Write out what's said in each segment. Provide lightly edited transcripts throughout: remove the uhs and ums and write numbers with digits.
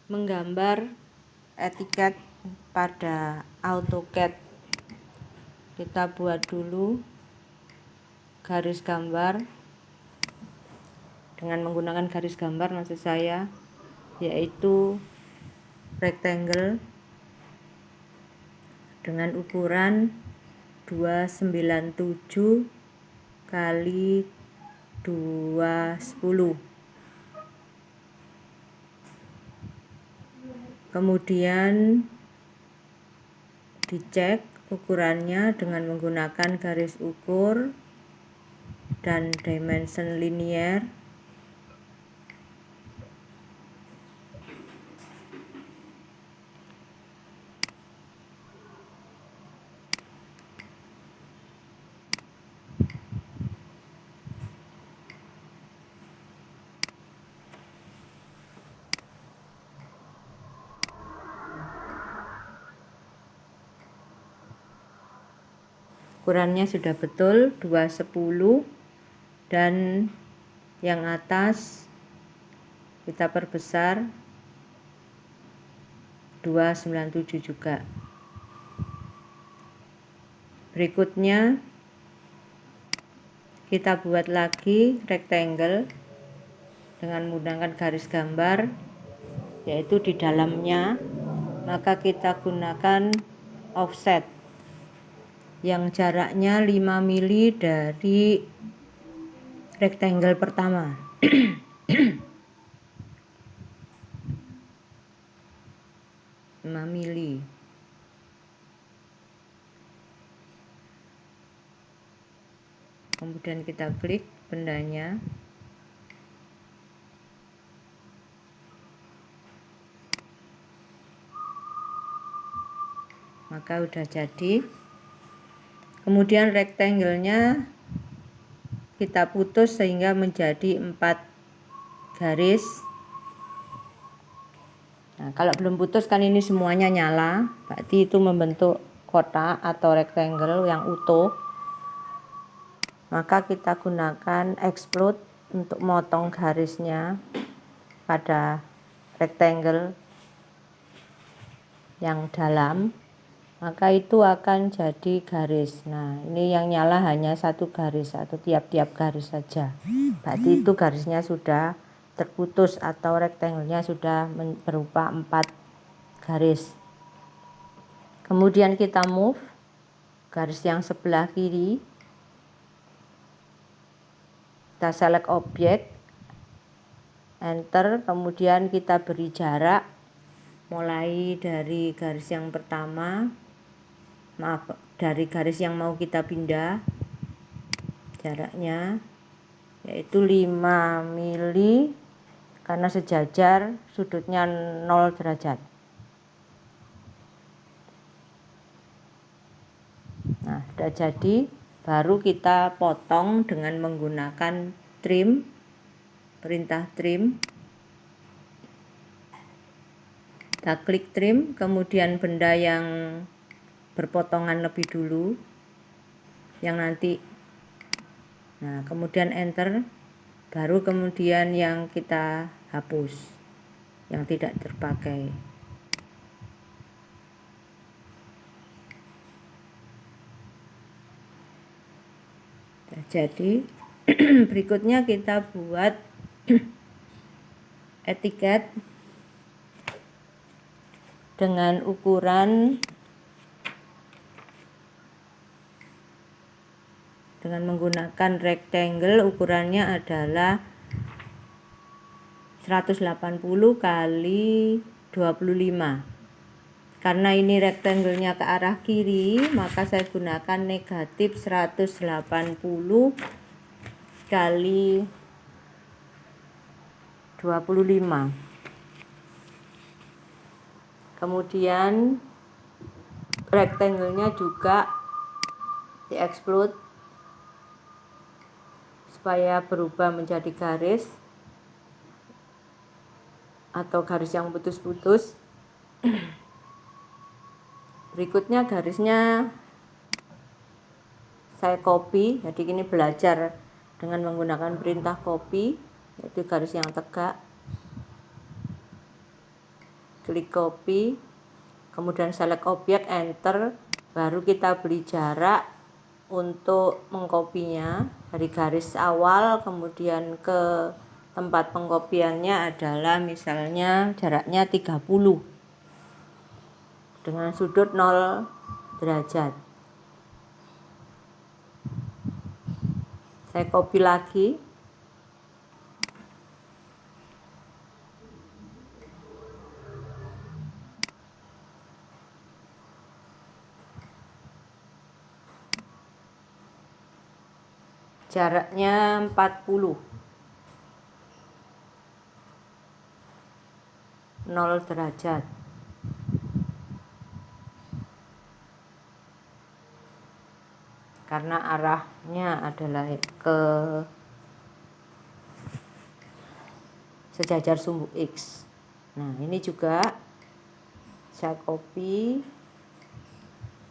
menggambar etiket pada AutoCAD. Kita buat dulu garis gambar dengan menggunakan garis gambar, maksud saya yaitu rectangle dengan ukuran 297 kali 210. Kemudian dicek ukurannya dengan menggunakan garis ukur dan dimension linear. Ukurannya sudah betul 210, dan yang atas kita perbesar 297 juga. Berikutnya kita buat lagi rectangle dengan menggunakan garis gambar, yaitu di dalamnya maka kita gunakan offset yang jaraknya 5 mili dari rectangle pertama. 5 mili. Kemudian kita klik bendanya. Maka udah jadi. Kemudian rectangle-nya kita putus sehingga menjadi 4 garis. Nah, kalau belum putus kan ini semuanya nyala, berarti itu membentuk kotak atau rectangle yang utuh. Maka kita gunakan extrude untuk motong garisnya pada rectangle yang dalam, maka itu akan jadi garis. Nah, ini yang nyala hanya satu garis atau tiap-tiap garis saja. Berarti itu garisnya sudah terputus atau rectangle-nya sudah berupa 4 garis. Kemudian kita move garis yang sebelah kiri. Kita select objek, enter, kemudian kita beri jarak mulai dari garis yang pertama, dari garis yang mau kita pindah, jaraknya yaitu 5 mili karena sejajar, sudutnya 0 derajat. Nah, sudah jadi, baru kita potong dengan menggunakan trim, perintah trim. Kita klik trim, kemudian benda yang berpotongan lebih dulu, yang nanti, nah kemudian enter, baru kemudian yang kita hapus, yang tidak terpakai. Nah, jadi berikutnya kita buat etiket dengan ukuran dengan menggunakan rectangle, ukurannya adalah 180 kali 25. Karena ini rectangle-nya ke arah kiri, maka saya gunakan negatif 180 kali 25. Kemudian rectangle-nya juga di-extrude supaya berubah menjadi garis atau garis yang putus-putus. Berikutnya garisnya saya copy, jadi ini belajar dengan menggunakan perintah copy, yaitu garis yang tegak. klik copy, kemudian select objek, enter, baru kita beri jarak untuk mengkopinya dari garis awal kemudian ke tempat pengkopiannya adalah misalnya jaraknya 30 dengan sudut 0 derajat. Saya copy lagi. Jaraknya 40. 0 derajat. Karena arahnya adalah ke sejajar sumbu X. Nah, ini juga saya copy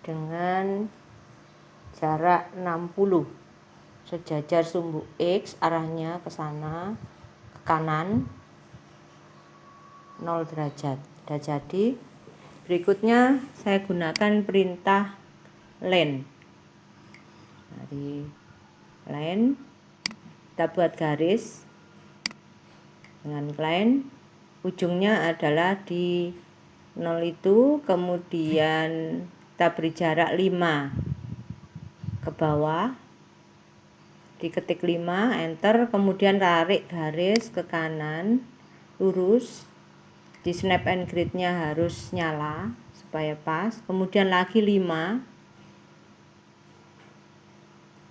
dengan jarak 60. Sejajar sumbu X, arahnya ke sana, ke kanan, 0 derajat. Sudah jadi. Berikutnya saya gunakan perintah len. Dari len, kita buat garis dengan len. Ujungnya adalah di 0 itu, kemudian kita beri jarak 5 ke bawah, diketik 5, enter, kemudian tarik garis ke kanan lurus. Di snap and grid-nya harus nyala supaya pas, kemudian lagi 5,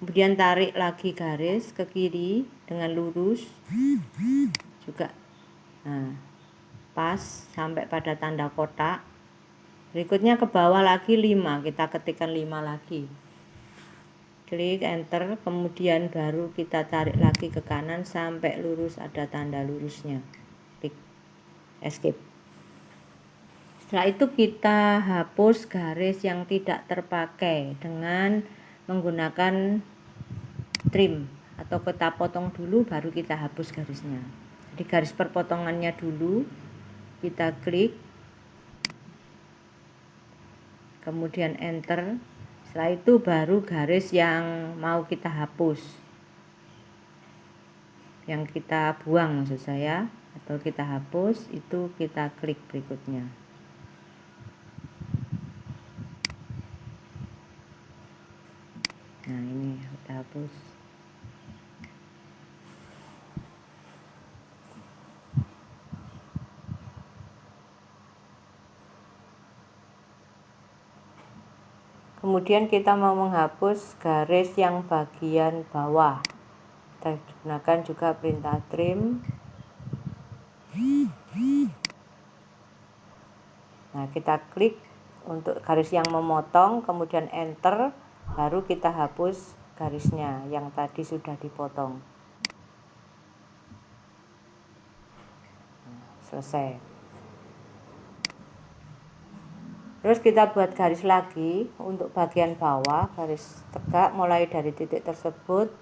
kemudian tarik lagi garis ke kiri dengan lurus juga. Nah, pas sampai pada tanda kotak. Berikutnya ke bawah lagi 5, kita ketikkan 5 lagi, klik enter, kemudian baru kita tarik lagi ke kanan sampai lurus, ada tanda lurusnya, klik escape. Setelah itu kita hapus garis yang tidak terpakai dengan menggunakan trim, atau kita potong dulu baru kita hapus garisnya. Jadi garis perpotongannya dulu kita klik, kemudian enter. Setelah itu baru garis yang mau kita hapus, yang kita buang maksud saya, atau kita hapus, itu kita klik berikutnya. Nah, ini kita hapus. Kemudian kita mau menghapus garis yang bagian bawah. Kita gunakan juga perintah trim. Nah, kita klik untuk garis yang memotong, kemudian enter, baru kita hapus garisnya yang tadi sudah dipotong. Nah, selesai. Terus kita buat garis lagi untuk bagian bawah, garis tegak mulai dari titik tersebut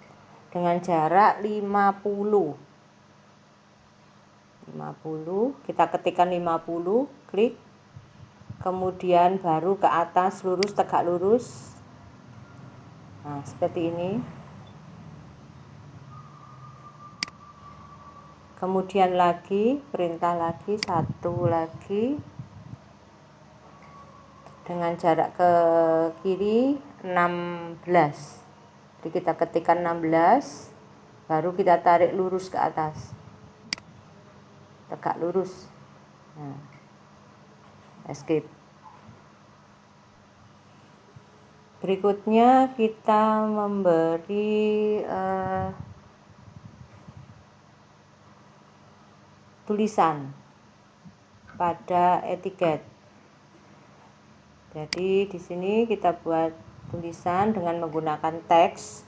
dengan jarak 50. Kita ketikkan 50, klik, kemudian baru ke atas lurus, tegak lurus. Nah, seperti ini. Kemudian lagi perintah lagi, satu lagi dengan jarak ke kiri 16. Jadi kita ketikkan 16, baru kita tarik lurus ke atas, tegak lurus. Nah, escape. Berikutnya kita memberi tulisan pada etiket. Jadi di sini kita buat tulisan dengan menggunakan teks,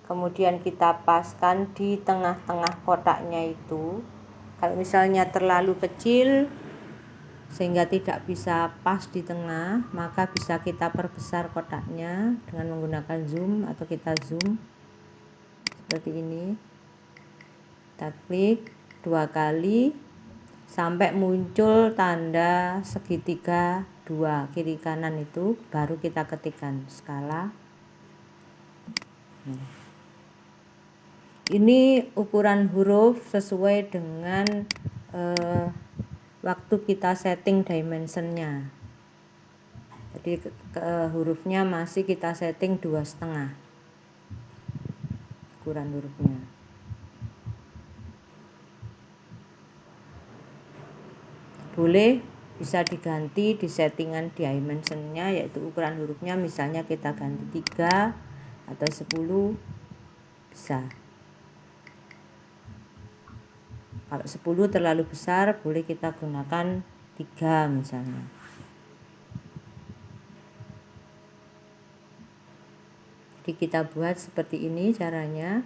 kemudian kita paskan di tengah-tengah kotaknya itu. Kalau misalnya terlalu kecil sehingga tidak bisa pas di tengah, maka bisa kita perbesar kotaknya dengan menggunakan zoom, atau kita zoom seperti ini. Kita klik 2 kali sampai muncul tanda segitiga 2 kiri kanan, itu baru kita ketikkan skala. Ini ukuran huruf sesuai dengan waktu kita setting dimensionnya. Jadi hurufnya masih kita setting 2,5 ukuran hurufnya. Boleh bisa diganti di settingan dimensionnya, yaitu ukuran hurufnya, misalnya kita ganti 3 atau 10 bisa. Kalau 10 terlalu besar, boleh kita gunakan 3 misalnya. Jadi kita buat seperti ini caranya.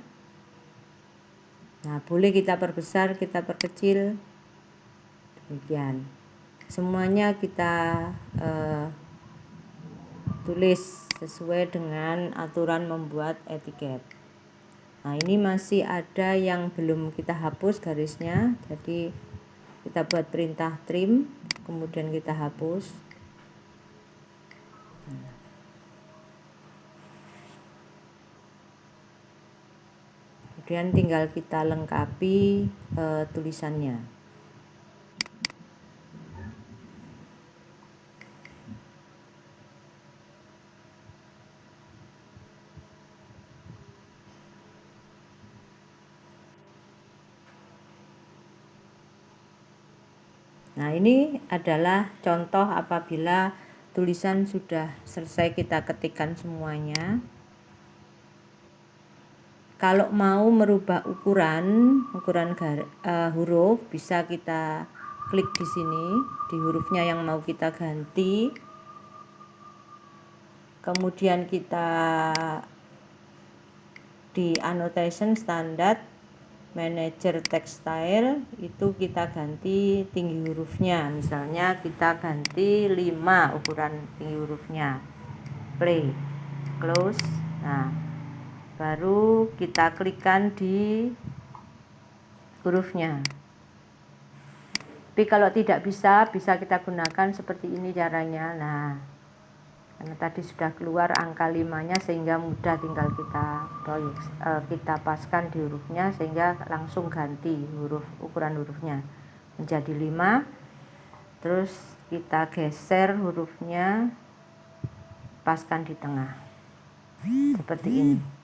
Nah, boleh kita perbesar, kita perkecil. Demikian. Semuanya kita tulis sesuai dengan aturan membuat etiket. Nah, ini masih ada yang belum kita hapus garisnya, jadi kita buat perintah trim, kemudian kita hapus. Kemudian tinggal kita lengkapi tulisannya. Nah, ini adalah contoh apabila tulisan sudah selesai kita ketikkan semuanya. Kalau mau merubah ukuran huruf, bisa kita klik di sini di hurufnya yang mau kita ganti. Kemudian kita di annotation standar manager text style, itu kita ganti tinggi hurufnya, misalnya kita ganti 5 ukuran tinggi hurufnya. Play, close. Nah, baru kita klikkan di hurufnya. Tapi kalau tidak bisa kita gunakan seperti ini caranya. Nah, karena tadi sudah keluar angka 5-nya, sehingga mudah, tinggal kita paskan di hurufnya, sehingga langsung ganti ukuran hurufnya menjadi 5. Terus kita geser hurufnya, paskan di tengah seperti ini.